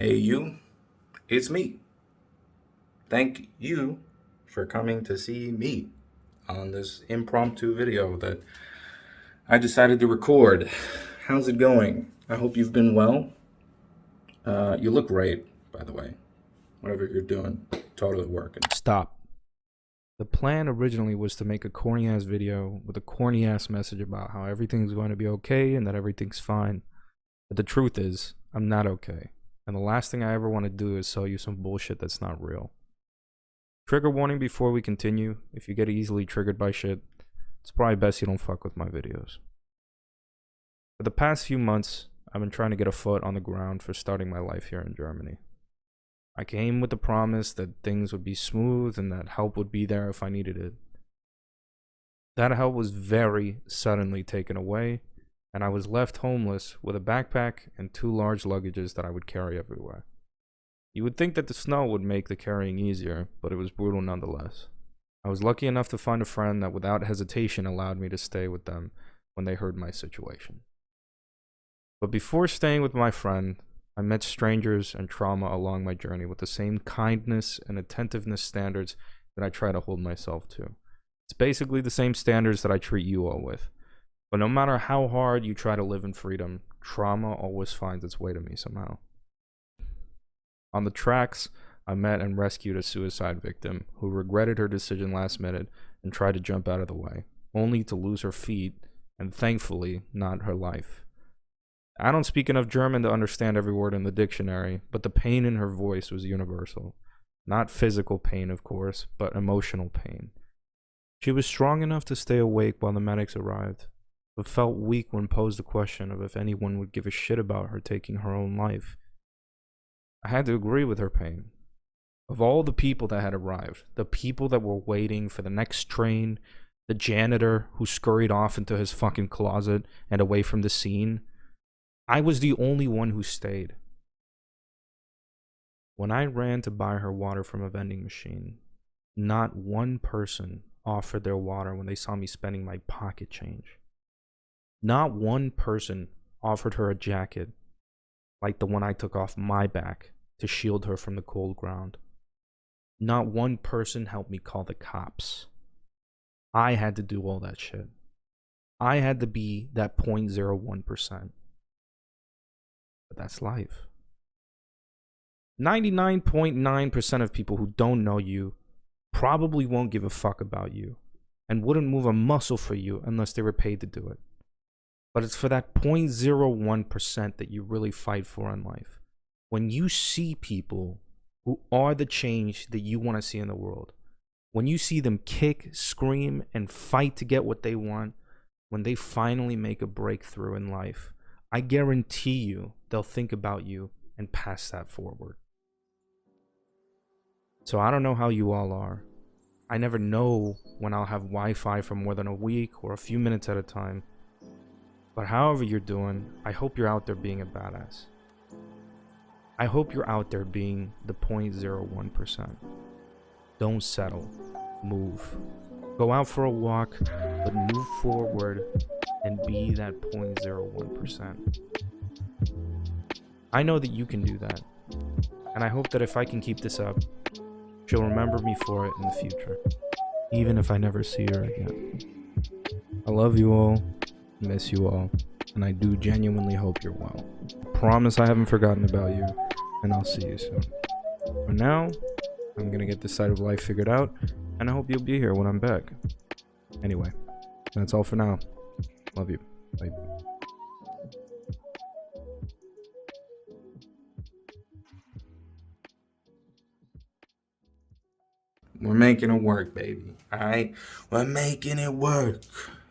Hey you, it's me. Thank you for coming to see me on this impromptu video that I decided to record. How's it going? I hope you've been well. You look great, by the way. Whatever you're doing, totally working. Stop. The plan originally was to make a corny ass video with a corny ass message about how everything's going to be okay and that everything's fine. But the truth is, I'm not okay. And the last thing I ever want to do is sell you some bullshit that's not real. Trigger warning before we continue. If you get easily triggered by shit, it's probably best you don't fuck with my videos. For the past few months, I've been trying to get a foot on the ground for starting my life here in Germany. I came with the promise that things would be smooth and that help would be there if I needed it. That help was very suddenly taken away, and I was left homeless with a backpack and 2 large luggages that I would carry everywhere. You would think that the snow would make the carrying easier, but it was brutal nonetheless. I was lucky enough to find a friend that without hesitation allowed me to stay with them when they heard my situation. But before staying with my friend, I met strangers and trauma along my journey with the same kindness and attentiveness standards that I try to hold myself to. It's basically the same standards that I treat you all with. But no matter how hard you try to live in freedom, trauma always finds its way to me somehow. On the tracks, I met and rescued a suicide victim who regretted her decision last minute and tried to jump out of the way, only to lose her feet and thankfully not her life. I don't speak enough German to understand every word in the dictionary, but the pain in her voice was universal. Not physical pain, of course, but emotional pain. She was strong enough to stay awake while the medics arrived, but felt weak when posed the question of if anyone would give a shit about her taking her own life. I had to agree with her pain. Of all the people that had arrived, the people that were waiting for the next train, the janitor who scurried off into his fucking closet and away from the scene, I was the only one who stayed. When I ran to buy her water from a vending machine, not one person offered their water when they saw me spending my pocket change. Not one person offered her a jacket like the one I took off my back to shield her from the cold ground. Not one person helped me call the cops. I had to do all that shit. I had to be that 0.01%. But that's life. 99.9% of people who don't know you probably won't give a fuck about you and wouldn't move a muscle for you unless they were paid to do it. But it's for that 0.01% that you really fight for in life. When you see people who are the change that you want to see in the world, when you see them kick, scream, and fight to get what they want, when they finally make a breakthrough in life, I guarantee you they'll think about you and pass that forward. So I don't know how you all are. I never know when I'll have Wi-Fi for more than a week or a few minutes at a time. But however you're doing, I hope you're out there being a badass. I hope you're out there being the 0.01%. Don't settle. Move. Go out for a walk, but move forward and be that 0.01%. I know that you can do that, and I hope that if I can keep this up, she'll remember me for it in the future, even if I never see her again. I love you all, miss you all, and I do genuinely hope you're well. I promise I haven't forgotten about you, and I'll see you soon. For now, I'm gonna get this side of life figured out, and I hope you'll be here when I'm back. Anyway, that's all for now. Love you. Bye. We're making it work, baby. All right? We're making it work.